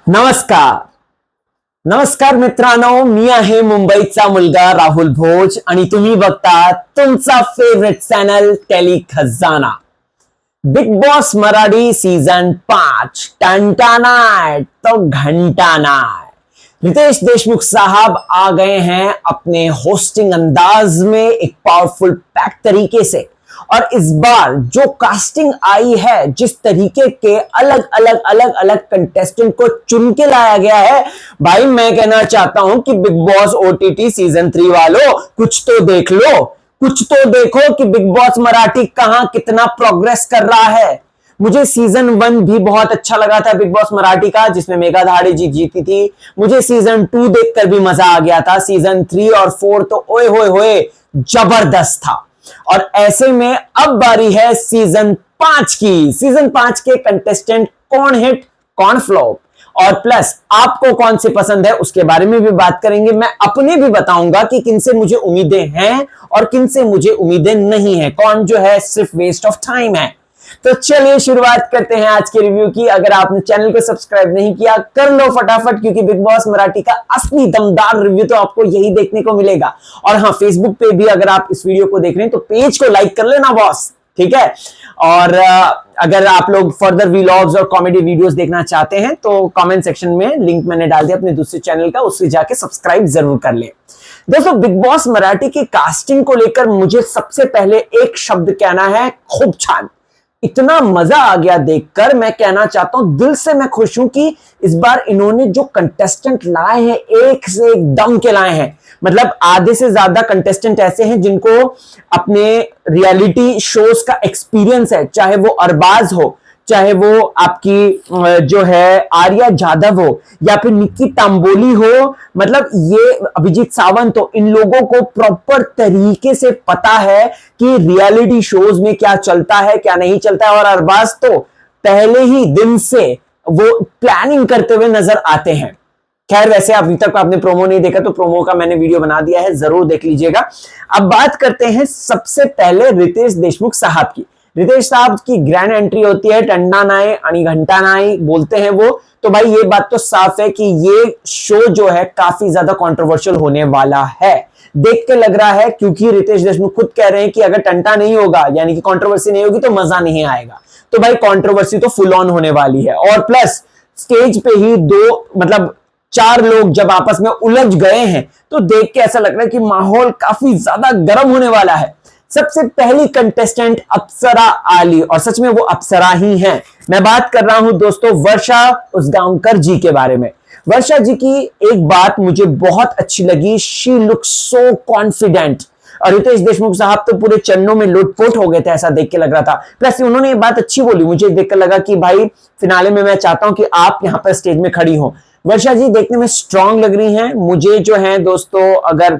नमस्कार नमस्कार मित्रांनो, मी आहे मुंबईचा मुलगा राहुल भोज आणि तुम्ही बघता तुमचा फेवरेट चॅनल टेली खजाना। बिग बॉस मराठी सीजन 5 टंटानाय तो घंटानाय। रितेश देशमुख साहब आ गए हैं अपने होस्टिंग अंदाज में एक पावरफुल पैक तरीके से। और इस बार जो कास्टिंग आई है, जिस तरीके के अलग अलग कंटेस्टेंट को चुन के लाया गया है, भाई मैं कहना चाहता हूं कि बिग बॉस ओटीटी सीजन 3 वालों कुछ तो देख लो, कुछ तो देखो कि बिग बॉस मराठी कहां कितना प्रोग्रेस कर रहा है। मुझे सीजन 1 भी बहुत अच्छा लगा था बिग बॉस मराठी का, जिसमें मेघा धाड़े जी जीती थी। मुझे सीजन 2 देखकर भी मजा आ गया था। सीजन 3 और 4 तो ओए होए होए जबरदस्त था। और ऐसे में अब बारी है सीजन 5 की। सीजन 5 के कंटेस्टेंट कौन हिट कौन फ्लॉप, और प्लस आपको कौन से पसंद है उसके बारे में भी बात करेंगे। मैं अपने भी बताऊंगा कि किन से मुझे उम्मीदें हैं और किन से मुझे उम्मीदें नहीं है, कौन जो है सिर्फ वेस्ट ऑफ टाइम है। तो चलिए शुरुआत करते हैं आज के रिव्यू की। अगर आपने चैनल को सब्सक्राइब नहीं किया कर लो फटाफट, क्योंकि बिग बॉस मराठी का असली दमदार रिव्यू तो आपको यही देखने को मिलेगा। और हाँ, फेसबुक पे भी अगर आप इस वीडियो को देख रहे हैं तो पेज को लाइक कर लेना बॉस, ठीक है। और अगर आप लोग फर्दर व्लॉग्स और कॉमेडी वीडियोस देखना चाहते हैं तो कमेंट सेक्शन में लिंक मैंने डाल दिया अपने दूसरे चैनल का, उससे जाके सब्सक्राइब जरूर कर ले। दोस्तों, बिग बॉस मराठी की कास्टिंग को लेकर मुझे सबसे पहले एक शब्द कहना है, खूब छान। इतना मजा आ गया देखकर, मैं कहना चाहता हूं दिल से मैं खुश हूं कि इस बार इन्होंने जो कंटेस्टेंट लाए हैं एक से एक दम के लाए हैं। मतलब आधे से ज्यादा कंटेस्टेंट ऐसे हैं जिनको अपने रियलिटी शोज का एक्सपीरियंस है, चाहे वो अरबाज हो, चाहे वो आपकी जो है आर्या जादव हो, या फिर निक्की तांबोली हो, मतलब ये अभिजीत सावंत हो। इन लोगों को प्रॉपर तरीके से पता है कि रियलिटी शोज में क्या चलता है क्या नहीं चलता है। और अरबाज तो पहले ही दिन से वो प्लानिंग करते हुए नजर आते हैं। खैर, वैसे अभी तक आपने प्रोमो नहीं देखा तो प्रोमो का मैंने वीडियो बना दिया है, जरूर देख लीजिएगा। अब बात करते हैं सबसे पहले रितेश देशमुख साहब की। रितेश साहब की ग्रैंड एंट्री होती है, टंडा नाय आणि घंटा नाय बोलते हैं वो। तो भाई ये बात तो साफ है कि ये शो जो है काफी ज्यादा कंट्रोवर्शियल होने वाला है, देख के लग रहा है। क्योंकि रितेश देशमुख खुद कह रहे हैं कि अगर टंटा नहीं होगा, यानी कि कंट्रोवर्सी नहीं होगी, तो मजा नहीं आएगा। तो भाई कंट्रोवर्सी तो फुल ऑन होने वाली है। और प्लस स्टेज पे ही मतलब 4 लोग जब आपस में उलझ गए हैं तो देख के ऐसा लग रहा है कि माहौल काफी ज्यादा गर्म होने वाला है। सबसे पहली कंटेस्टेंट अप्सरा आली, और सच में वो अप्सरा ही हैं। मैं बात कर रहा हूं दोस्तों वर्षा उसगांवकर जी के बारे में। वर्षा जी की एक बात मुझे बहुत अच्छी लगी, शी लुक्स सो कॉन्फिडेंट। और रितेश देशमुख साहब तो पूरे चन्नों में लुटपुट हो गए थे, ऐसा देख के लग रहा था। प्लस उन्होंने ये बात अच्छी बोली, मुझे देखकर लगा कि भाई फिनाले में मैं चाहता हूं कि आप यहां पर स्टेज में खड़ी हो। वर्षा जी देखने में स्ट्रांग लग रही हैं मुझे जो है। दोस्तों, अगर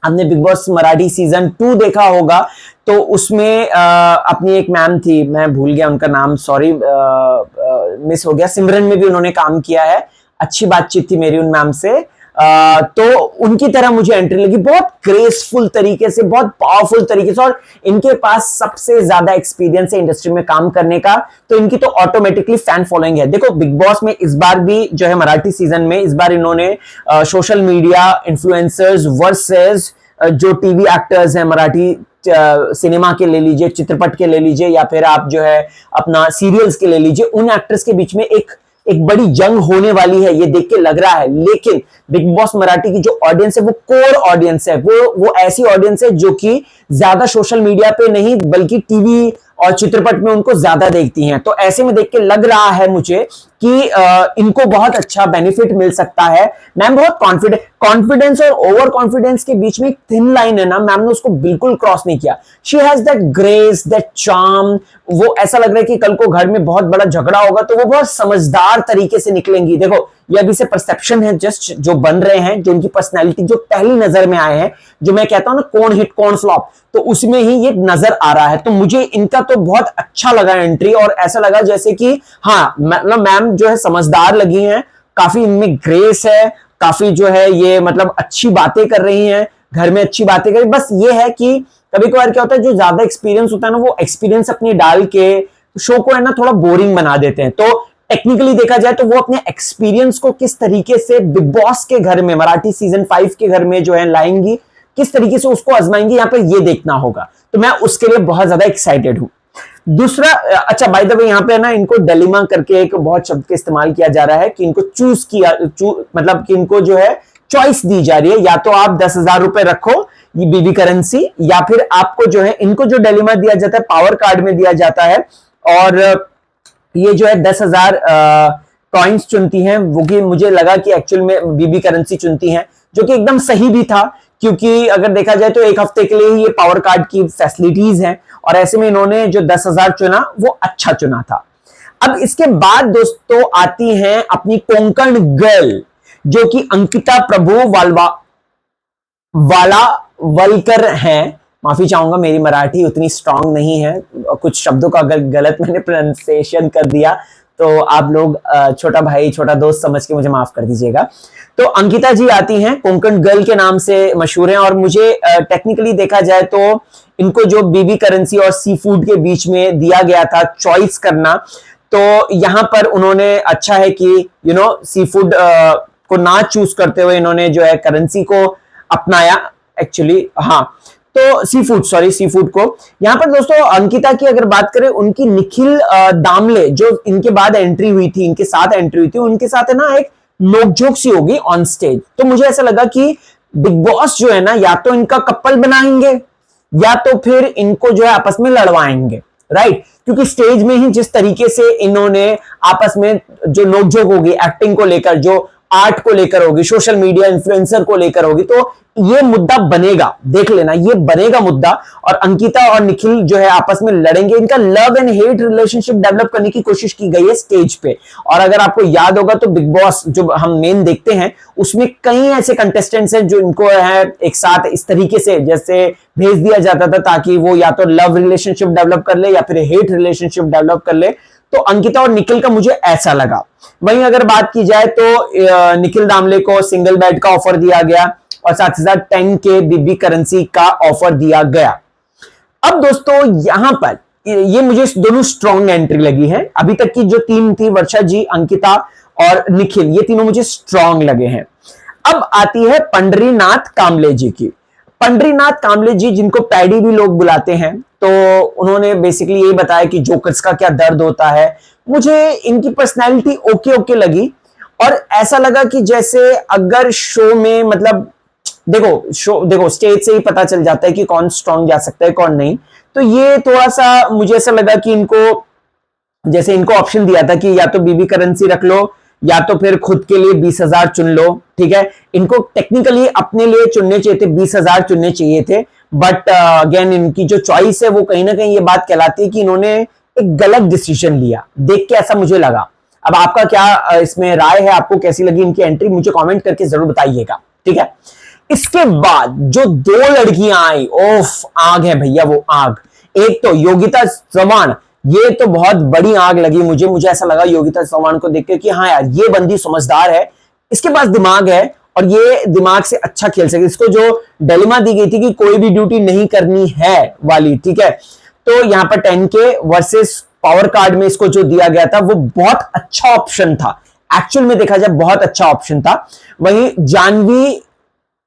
हमने बिग बॉस मराठी सीजन 2 देखा होगा तो उसमें अपनी एक मैम थी, मैं भूल गया उनका नाम, सॉरी मिस हो गया। सिमरन में भी उन्होंने काम किया है, अच्छी बातचीत थी मेरी उन मैम से। तो उनकी तरह मुझे एंट्री लगी, बहुत ग्रेसफुल तरीके से, बहुत पावरफुल तरीके से। और इनके पास सबसे ज्यादा एक्सपीरियंस है इंडस्ट्री में काम करने का, तो इनकी तो ऑटोमेटिकली फैन फॉलोइंग है। देखो, बिग बॉस में इस बार भी जो है मराठी सीजन में इस बार इन्होंने सोशल मीडिया इन्फ्लुएंसर्स वर्सेस जो टीवी एक्टर्स हैं, मराठी सिनेमा के ले लीजिए, चित्रपट के ले लीजिए, या फिर आप जो है अपना सीरियल्स के ले लीजिए, उन एक्टर्स के बीच में एक बड़ी जंग होने वाली है, ये देख के लग रहा है। लेकिन बिग बॉस मराठी की जो ऑडियंस है वो कोर ऑडियंस है, वो ऐसी ऑडियंस है जो कि ज्यादा सोशल मीडिया पे नहीं बल्कि टीवी और चित्रपट में उनको ज्यादा देखती हैं। तो ऐसे में देख के लग रहा है मुझे कि इनको बहुत अच्छा बेनिफिट मिल सकता है। मैम बहुत कॉन्फिडेंस और ओवर कॉन्फिडेंस के बीच में एक थिन लाइन है ना, मैम ने उसको बिल्कुल क्रॉस नहीं किया। She has that grace, that charm. वो ऐसा लग रहा है कि कल को घर में बहुत बड़ा झगड़ा होगा तो वो बहुत समझदार तरीके से निकलेंगी। देखो, ये अभी से परसेप्शन है जस्ट जो बन रहे हैं, जो उनकी पर्सनैलिटी जो पहली नजर में आए हैं, जो मैं कहता हूं ना कौन हिट कौन फ्लॉप, तो उसमें ही ये नजर आ रहा है। तो मुझे इनका तो बहुत अच्छा लगा एंट्री, और ऐसा लगा जैसे कि हाँ, मतलब मैम जो है समझदार लगी हैं, काफी इनमें ग्रेस है, काफी जो है ये मतलब अच्छी बातें कर रही हैं, घर में अच्छी बातें कर। बस ये है कि कभी कभार क्या होता है, जो ज्यादा एक्सपीरियंस होता है ना, वो एक्सपीरियंस अपनी डाल के शो को है ना थोड़ा बोरिंग बना देते हैं। तो टेक्निकली देखा जाए तो वो अपने एक्सपीरियंस को किस तरीके से बिग बॉस के घर में, मराठी सीजन 5 के घर में जो है लाएंगी, किस तरीके से उसको आजमाएंगी, यहां पर ये देखना होगा। तो मैं उसके लिए बहुत ज्यादा एक्साइटेड हूं। दूसरा, अच्छा बाय द वे यहाँ पे ना इनको डिलेमा करके एक बहुत शब्द का इस्तेमाल किया जा रहा है कि इनको मतलब कि इनको जो है चॉइस दी जा रही है, या तो आप 10,000 रुपए रखो ये बीबी करेंसी, या फिर आपको जो है, इनको जो डिलेमा दिया जाता है पावर कार्ड में दिया जाता है, और ये जो है 10,000 कॉइन्स चुनती हैं, वो कि मुझे लगा कि एक्चुअल में बीबी करेंसी चुनती हैं, जो कि एकदम सही भी था, क्योंकि अगर देखा जाए तो एक हफ्ते के लिए ही ये पावर कार्ड की फैसिलिटीज हैं, और ऐसे में इन्होंने जो 10,000 चुना वो अच्छा चुना था। अब इसके बाद दोस्तों आती हैं अपनी कोंकण गर्ल, जो कि अंकिता प्रभु वाला वलकर हैं। माफी चाहूंगा, मेरी मराठी उतनी स्ट्रांग नहीं है, कुछ शब्दों का अगर गलत मैंने प्रोनाउंसिएशन कर दिया तो आप लोग छोटा भाई छोटा दोस्त समझ के मुझे माफ कर दीजिएगा। तो अंकिता जी आती हैं, कोंकण गर्ल के नाम से मशहूर हैं, और मुझे टेक्निकली देखा जाए तो इनको जो बीबी करेंसी और सी फूड के बीच में दिया गया था चॉइस करना, तो यहां पर उन्होंने, अच्छा है कि सी फूड को ना चूज करते हुए इन्होंने जो है करेंसी को अपनाया एक्चुअली। हाँ, तो सी फूड को यहां पर दोस्तों अंकिता की अगर बात करें, उनकी निखिल दामले जो इनके बाद एंट्री हुई थी, इनके साथ एंट्री हुई थी, उनके साथ है ना एक नोकझोंक सी होगी ऑन स्टेज। तो मुझे ऐसा लगा कि बिग बॉस जो है ना, या तो इनका कपल बनाएंगे या तो फिर इनको जो है आपस में लड़वाएंगे, राइट? क्योंकि स्टेज में ही जिस तरीके से इन्होंने आपस में जो नोकझोंक होगी, एक्टिंग को लेकर, जो आर्ट को लेकर होगी, सोशल मीडिया इन्फ्लुएंसर को लेकर होगी, तो ये मुद्दा बनेगा, देख लेना, ये बनेगा मुद्दा। और अंकिता और निखिल जो है आपस में लड़ेंगे, इनका love and hate relationship develop करने की कोशिश की गई है स्टेज पे। और अगर आपको याद होगा तो बिग बॉस जो हम मेन देखते हैं उसमें कई ऐसे कंटेस्टेंट्स हैं जो इनको है एक साथ इस तरीके से जैसे भेज दिया जाता था, ताकि वो या तो लव रिलेशनशिप डेवलप कर ले या फिर हेट रिलेशनशिप डेवलप कर ले। तो अंकिता और निखिल का मुझे ऐसा लगा। वहीं अगर बात की जाए तो निखिल दामले को सिंगल बेड का ऑफर दिया गया, और साथ ही साथ 10K बीबी करेंसी का ऑफर दिया गया। अब दोस्तों यहां पर ये मुझे दोनों स्ट्रॉन्ग एंट्री लगी है। अभी तक की जो टीम थी, वर्षा जी, अंकिता और निखिल, ये तीनों मुझे स्ट्रॉन्ग लगे हैं। अब आती है पंडरीनाथ कामले जी की। पंडरीनाथ कामले जी, जिनको पैडी भी लोग बुलाते हैं, तो उन्होंने बेसिकली ये बताया कि जोकर्स का क्या दर्द होता है। मुझे इनकी पर्सनैलिटी ओके लगी, और ऐसा लगा कि जैसे अगर शो में, मतलब देखो स्टेज से ही पता चल जाता है कि कौन स्ट्रॉन्ग जा सकता है कौन नहीं। तो ये थोड़ा सा मुझे ऐसा लगा कि इनको, जैसे इनको ऑप्शन दिया था कि या तो बीबी करेंसी रख लो या तो फिर खुद के लिए 20,000 चुन लो, ठीक है। इनको टेक्निकली अपने लिए चुनने चाहिए थे, 20,000 चुनने चाहिए थे, बट अगेन इनकी जो चॉइस है वो कहीं ना कहीं ये बात कहलाती है कि इन्होंने एक गलत डिसीजन लिया। देख के ऐसा मुझे लगा। अब आपका क्या इसमें राय है, आपको कैसी लगी इनकी एंट्री, मुझे कमेंट करके जरूर बताइएगा, ठीक है। इसके बाद जो 2 लड़कियां आई, ओफ, आग है भैया वो आग। एक तो योगिता चव्हाण, ये तो बहुत बड़ी आग लगी मुझे ऐसा लगा योगिता चव्हाण को देख के कि हाँ यार, ये बंदी समझदार है, इसके पास दिमाग है और ये दिमाग से अच्छा खेल सके। इसको जो डिलेमा दी गई थी कि कोई भी ड्यूटी नहीं करनी है वाली, ठीक है, तो यहां पर 10K वर्सेस पावर कार्ड में इसको जो दिया गया था वो बहुत अच्छा ऑप्शन था। एक्चुअल में देखा जाए बहुत अच्छा ऑप्शन था। वहीं जानवी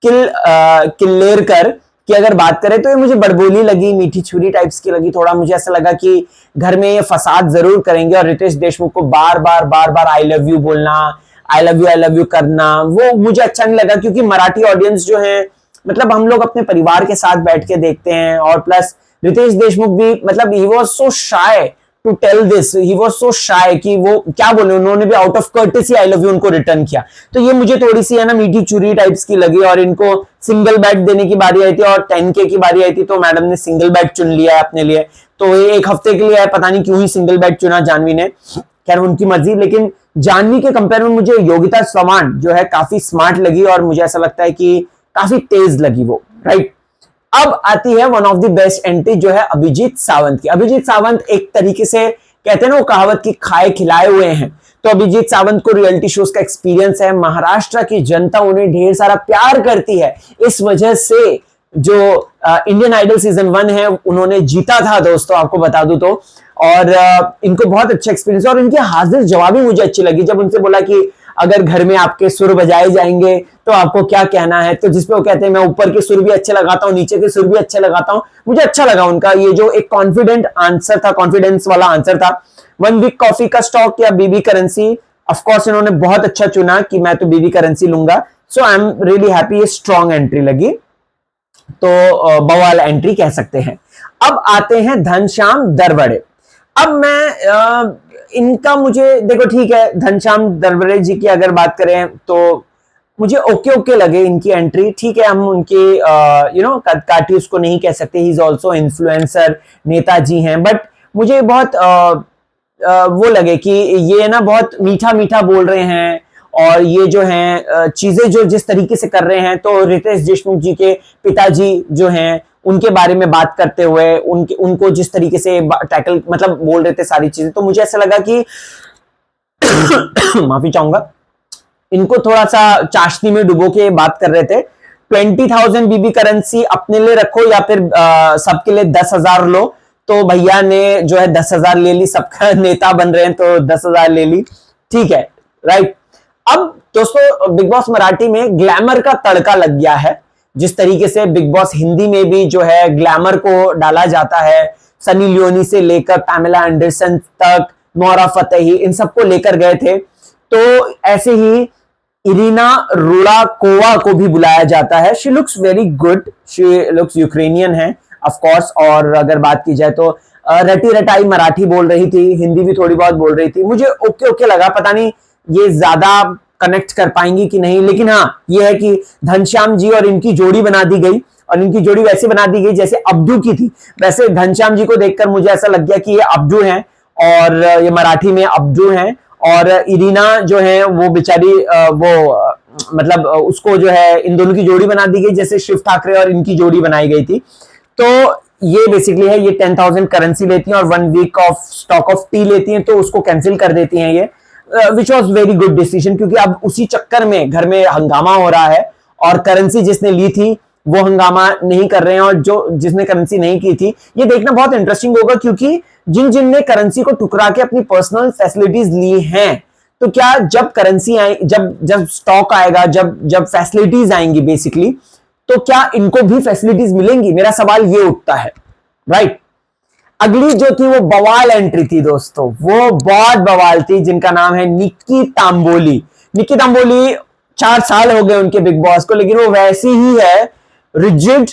किल्लेरकर की अगर बात करें तो ये मुझे बड़बोली लगी, मीठी छुरी टाइप्स की लगी। थोड़ा मुझे ऐसा लगा कि घर में ये फसाद जरूर करेंगे और रितेश देशमुख को बार बार आई लव यू बोलना, आई लव यू करना, वो मुझे अच्छा नहीं लगा। क्योंकि मराठी ऑडियंस जो है, मतलब हम लोग अपने परिवार के साथ बैठ के देखते हैं, और प्लस रितेश देशमुख भी, मतलब he was so shy to tell this, he was so shy कि वो क्या बोले, उन्होंने भी out of courtesy I love you उनको रिटर्न किया। तो ये मुझे थोड़ी सी है ना मीठी चुरी टाइप्स की लगी। और इनको सिंगल बेड देने की बारी आई थी और 10K की बारी आई थी, तो मैडम ने सिंगल बेड चुन लिया है अपने लिए। तो ये एक हफ्ते के लिए है, पता नहीं क्यों ही सिंगल बेड चुना जानवी ने, खैर उनकी मर्जी। लेकिन जानवी के कंपेयर में मुझे योगिता चव्हाण जो है काफी स्मार्ट लगी, और मुझे ऐसा लगता है कि काफी तेज लगी वो, राइट। अब आती है one of the best entry, जो है अभिजीत सावंत की। अभिजीत सावंत एक तरीके से कहते हैं ना वो कहावत की खाए खिलाए हुए हैं। तो अभिजीत सावंत को रियलिटी शोज का एक्सपीरियंस है, महाराष्ट्र की जनता उन्हें ढेर सारा प्यार करती है, इस वजह से जो इंडियन आइडल सीजन 1 है उन्होंने जीता था दोस्तों, आपको बता दूं तो। और इनको बहुत अच्छा एक्सपीरियंस, और इनकी हाजिर जवाबी मुझे अच्छी लगी। जब उनसे बोला कि अगर घर में आपके सुर बजाए जाएंगे तो आपको क्या कहना है, तो जिसपे वो कहते हैं मैं ऊपर के सुर भी अच्छे लगाता हूँ, नीचे के सुर भी अच्छे लगाता हूँ। मुझे अच्छा लगा उनका ये जो एक कॉन्फिडेंट आंसर था, कॉन्फिडेंस वाला आंसर था। वन वीक कॉफी का स्टॉक या बीबी करेंसी, ऑफ कोर्स इन्होंने बहुत अच्छा चुना कि मैं तो बीबी करेंसी लूंगा। सो आई एम रियली हैप्पी, ये स्ट्रॉन्ग एंट्री लगी, तो बवाल एंट्री कह सकते हैं। अब आते हैं घनश्याम दरवड़े। अब मैं इनका मुझे देखो, ठीक है, घनश्याम दरवड़े जी की अगर बात करें तो मुझे ओके ओके लगे इनकी एंट्री। ठीक है, हम उनके काटी उसको नहीं कह सकते, he is also influencer, Netaji हैं, बट मुझे बहुत वो लगे कि ये ना बहुत मीठा मीठा बोल रहे हैं, और ये जो हैं चीजें जो जिस तरीके से कर रहे हैं, तो रितेश देशमुख जी के पिताजी जो हैं उनके बारे में बात करते हुए उनको जिस तरीके से टैकल मतलब बोल रहे थे सारी चीजें, तो मुझे ऐसा लगा कि माफी चाहूंगा, इनको थोड़ा सा चाशनी में डुबो के बात कर रहे थे। 20,000 बीबी करेंसी अपने लिए रखो या फिर सबके लिए 10,000 लो, तो भैया ने जो है 10,000 ले ली, सबका नेता बन रहे हैं तो 10,000 ले ली, ठीक है, राइट। अब दोस्तों बिग बॉस मराठी में ग्लैमर का तड़का लग गया है, जिस तरीके से बिग बॉस हिंदी में भी जो है ग्लैमर को डाला जाता है, सनी लियोनी से लेकर पैमेला एंडरसन तक, नोरा फतेही, इन सबको लेकर गए थे, तो ऐसे ही इरिना रुड़ाकोवा को भी बुलाया जाता है। She looks very good, she looks Ukrainian है ऑफ कोर्स, और अगर बात की जाए तो रटी रटाई मराठी बोल रही थी, हिंदी भी थोड़ी बहुत बोल रही थी, मुझे ओके ओके लगा। पता नहीं ये ज्यादा कनेक्ट कर पाएंगी कि नहीं, लेकिन हाँ ये है कि घनश्याम जी और इनकी जोड़ी बना दी गई, और इनकी जोड़ी वैसे बना दी गई जैसे अब्दू की थी। वैसे घनश्याम जी को देखकर मुझे ऐसा लग गया कि ये अब्दू हैं, और ये मराठी में अब्दू हैं, और इरीना जो है वो बेचारी मतलब उसको जो है इन दोनों की जोड़ी बना दी गई, जैसे शिव ठाकरे और इनकी जोड़ी बनाई गई थी। तो ये बेसिकली है, ये 10,000 करेंसी लेती हैं और 1 week of stock of tea लेती हैं, तो उसको कैंसिल कर देती हैं ये, which was very good decision, क्योंकि अब उसी चक्कर में घर में हंगामा हो रहा है, और करेंसी जिसने ली थी वो हंगामा नहीं कर रहे हैं, और जो जिसने करेंसी नहीं की थी, ये देखना बहुत इंटरेस्टिंग होगा, क्योंकि जिन जिन ने करेंसी को टुकरा के अपनी पर्सनल फैसिलिटीज ली हैं, तो क्या जब करेंसी आए, जब जब स्टॉक आएगा, जब जब फैसिलिटीज आएंगी बेसिकली, तो क्या इनको भी फैसिलिटीज मिलेंगी? मेरा सवाल ये उठता है, राइट। अगली जो थी वो बवाल एंट्री थी दोस्तों, वो बहुत बवाल थी, जिनका नाम है निक्की तांबोली। निक्की तांबोली 4 साल हो गए उनके बिग बॉस को, लेकिन वो वैसी ही है, रिजिड,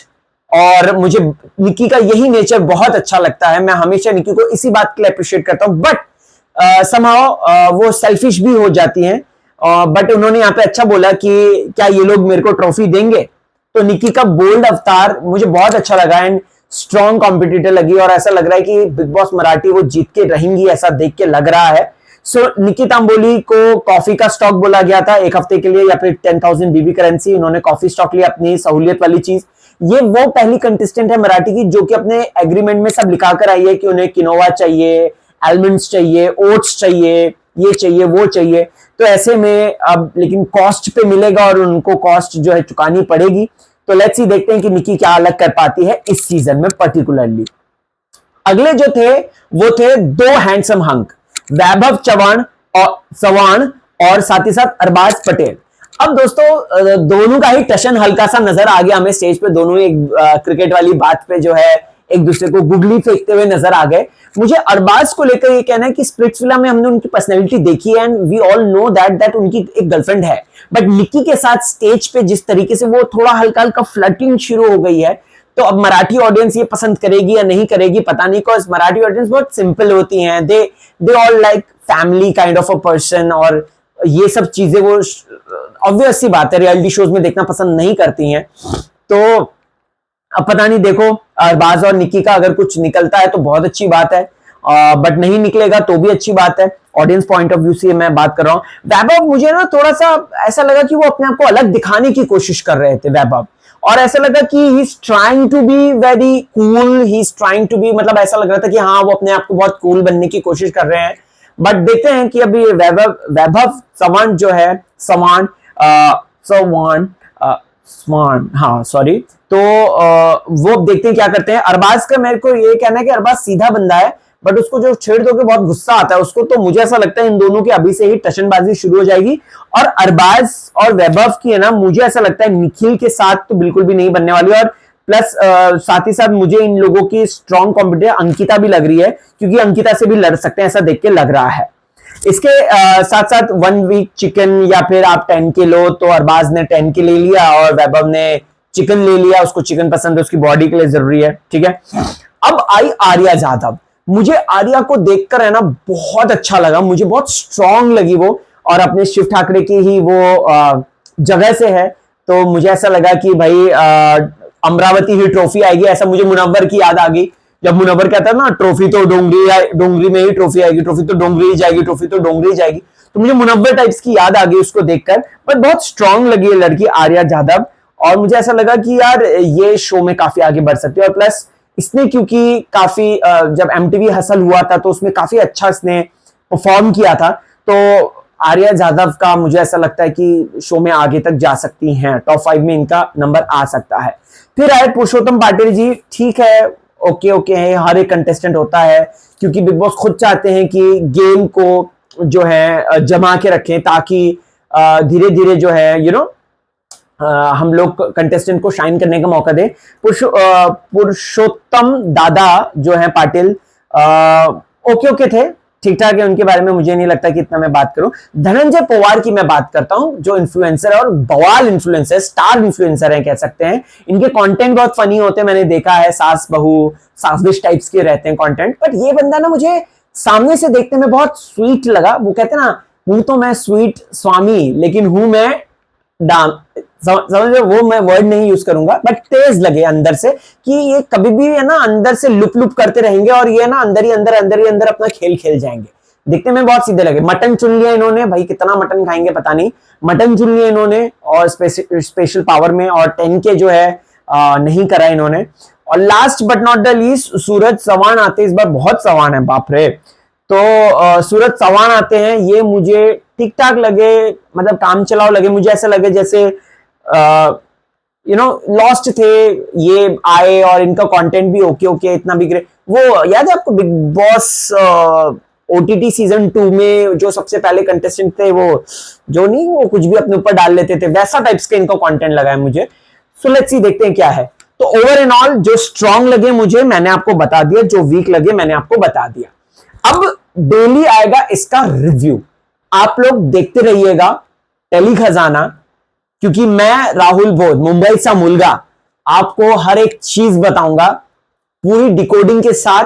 और मुझे निक्की का यही नेचर बहुत अच्छा लगता है। मैं हमेशा निक्की को इसी बात के लिए अप्रिशिएट करता हूं, बट समहाउ वो सेल्फिश भी हो जाती हैं। बट उन्होंने यहाँ पे अच्छा बोला कि क्या ये लोग मेरे को ट्रॉफी देंगे, तो निक्की का बोल्ड अवतार मुझे बहुत अच्छा लगा, एंड स्ट्रॉन्ग कॉम्पिटिटर लगी, और ऐसा लग रहा है कि बिग बॉस मराठी वो जीत के रहेंगी, ऐसा देख के लग रहा है। सो निक्की तांबोली को कॉफी का स्टॉक बोला गया था 1 हफ्ते के लिए, या फिर 10,000 बीबी करेंसी, उन्होंने कॉफी स्टॉक लिया, अपनी सहूलियत वाली चीज। ये वो पहली कंटेस्टेंट है मराठी की जो कि अपने एग्रीमेंट में सब लिखा कर आई है कि उन्हें किनोवा चाहिए, आलमंड्स चाहिए, ओट्स चाहिए, ये चाहिए, वो चाहिए। तो ऐसे में अब लेकिन कॉस्ट पे मिलेगा, और उनको कॉस्ट जो है चुकानी पड़ेगी। तो लेट्स सी, देखते हैं कि निक्की क्या अलग कर पाती है इस सीजन में पर्टिकुलरली। अगले जो थे वो थे 2 हैंडसम हंक, वैभव चव्हाण और साथ ही साथ अरबाज पटेल। अब दोस्तों दोनों का ही टशन हल्का सा नजर आ गया हमें स्टेज पे, दोनों एक क्रिकेट वाली बात पे जो है एक दूसरे को गुगली फेंकते हुए नजर आ गए। मुझे अरबाज को लेकर ये कहना है कि स्प्लिट्सविला में हमने उनकी पर्सनैलिटी देखी है, and we all know that उनकी एक गर्लफ्रेंड है, बट निक्की के साथ स्टेज पे जिस तरीके से वो थोड़ा हल्का हल्का फ्लर्टिंग शुरू हो गई है, तो अब मराठी ऑडियंस ये पसंद करेगी या नहीं करेगी पता नहीं, बिकॉज मराठी ऑडियंस बहुत सिंपल होती हैं, they all like family kind of a person, और ये सब चीजें वो ऑब्वियस सी बात है रियलिटी शोज में देखना पसंद नहीं करती हैं। तो अब पता नहीं, देखो अरबाज और निक्की का अगर कुछ निकलता है तो बहुत अच्छी बात है, बट नहीं निकलेगा तो भी अच्छी बात है। ऑडियंस पॉइंट ऑफ व्यू से मैं बात कर रहा हूं। वैभव मुझे ना थोड़ा सा ऐसा लगा कि वो अपने आप को अलग दिखाने की कोशिश कर रहे थे वैभव, और ऐसा लगा कि he is trying to be very cool, he is trying to be, मतलब ऐसा लग रहा था कि हाँ वो अपने आप को बहुत कूल बनने की कोशिश कर रहे हैं। बट देखते हैं कि अभी वैभव चव्हाण जो है, चव्हाण, हाँ सॉरी, तो वो देखते हैं क्या करते हैं। अरबाज का मेरे को ये कहना है कि अरबाज सीधा बंदा है, बट उसको जो छेड़ दोगे बहुत गुस्सा आता है उसको, तो मुझे ऐसा लगता है इन दोनों की अभी से ही टशनबाजी शुरू हो जाएगी। और अरबाज और वैभव की है ना, मुझे ऐसा लगता है निखिल के साथ तो बिल्कुल भी नहीं बनने वाली। और प्लस साथ ही साथ मुझे इन लोगों की स्ट्रॉन्ग कॉम्पिटिटर अंकिता भी लग रही है, क्योंकि अंकिता से भी लड़ सकते हैं ऐसा देख के लग रहा है। इसके साथ साथ 1 वीक चिकन या फिर आप 10 के लो, तो अरबाज ने 10 के ले लिया और वैभव ने चिकन ले लिया, उसको चिकन पसंद है, उसकी बॉडी के लिए जरूरी है, ठीक है। अब आई आर्या जादव। मुझे आर्या को देखकर है ना बहुत अच्छा लगा, मुझे बहुत स्ट्रांग लगी वो, और अपने शिव ठाकरे की ही वो जगह से है, तो मुझे ऐसा लगा कि भाई अमरावती ही ट्रॉफी आएगी। ऐसा मुझे मुनव्वर की याद आ गई, जब मुनव्वर कहता है ना ट्रॉफी तो डोंगरी में ही ट्रॉफी आएगी, ट्रॉफी तो डोंगरी ही जाएगी, ट्रॉफी तो डोंगरी ही जाएगी, तो मुझे मुनव्वर टाइप्स की याद आ गई उसको देखकर। बट बहुत स्ट्रांग लगी है लड़की आर्या जादव, और मुझे ऐसा लगा कि यार ये शो में काफी आगे बढ़ सकती है। और प्लस इसने क्योंकि काफी जब एमटीवी हसल हुआ था तो उसमें काफी अच्छा इसने परफॉर्म किया था, तो आर्या जादव का मुझे ऐसा लगता है कि शो में आगे तक जा सकती हैं, टॉप 5 में इनका नंबर आ सकता है। फिर आए पुरुषोत्तम पाटिल जी, ठीक है, ओके है, हर एक कंटेस्टेंट होता है, क्योंकि बिग बॉस खुद चाहते हैं कि गेम को जो है जमा के रखें, ताकि धीरे धीरे जो है हम लोग कंटेस्टेंट को शाइन करने का मौका दें। पुरुषोत्तम दादा जो है पाटिल ओके थे, ठीक ठाक है, उनके बारे में मुझे नहीं लगता कि इतना मैं बात करूं। धनंजय पवार की मैं बात करता हूं, जो इन्फ्लुएंसर है और बवाल इन्फ्लुएंसर, स्टार इन्फ्लुएंसर है कह सकते हैं। इनके कंटेंट बहुत फनी होते हैं, मैंने देखा है, सास बहू सासविश टाइप्स के रहते हैं कंटेंट। बट ये बंदा ना मुझे सामने से देखने में बहुत स्वीट लगा। वो कहते हैं ना, हूं तो मैं स्वीट स्वामी लेकिन हूं मैं डांग, समझ वो मैं वर्ड नहीं यूज करूंगा, बट तेज लगे अंदर से कि ये कभी भी है ना अंदर से लुप लुप करते रहेंगे, और ये ना अंदर ही अंदर अपना खेल खेल जाएंगे। दिखने में बहुत सीधे लगे। मटन चुन लिया इन्होंने, भाई कितना मटन खाएंगे पता नहीं, मटन चुन लिया इन्होंने, और स्पेशल पावर में, और 10 के जो है नहीं करा इन्होंने। और last but not the least Suraj Chauhan आते, इस बार बहुत चौहान है, बाप रे। तो सूरज चौहान आते हैं, ये मुझे ठीक ठाक लगे, मतलब काम चलाओ लगे। मुझे ऐसा लगे जैसे लॉस्ट थे, ये आए और इनका कंटेंट भी ओके इतना बिक रहे। वो याद है आपको बिग बॉस ओटीटी सीजन 2 में जो सबसे पहले कंटेस्टेंट थे, वो जो नहीं वो कुछ भी अपने ऊपर डाल लेते थे, वैसा टाइप्स के इनका कंटेंट लगा है मुझे। सो लेट्स सी, देखते हैं क्या है। तो ओवर एंड ऑल जो स्ट्रांग लगे मुझे, मैंने आपको बता दिया, जो वीक लगे मैंने आपको बता दिया। अब डेली आएगा इसका रिव्यू, आप लोग देखते रहिएगा टेली खजाना, क्योंकि मैं राहुल भोज मुंबई सा मुलगा आपको हर एक चीज बताऊंगा पूरी डिकोडिंग के साथ,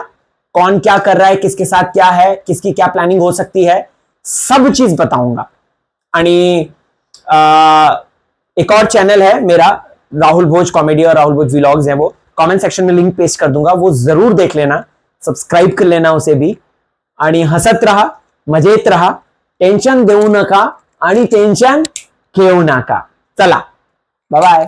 कौन क्या कर रहा है, किसके साथ क्या है, किसकी क्या प्लानिंग हो सकती है, सब चीज बताऊंगा। आणि एक और चैनल है मेरा, राहुल भोज कॉमेडी और राहुल भोज व्लॉग्स है, वो कमेंट सेक्शन में लिंक पेस्ट कर दूंगा, वो जरूर देख लेना, सब्सक्राइब कर लेना उसे भी। आणि हसत रहा, मजेत रहा, टेन्शन देऊ नका आणि टेन्शन घेऊ नका। चला, बाय बाय।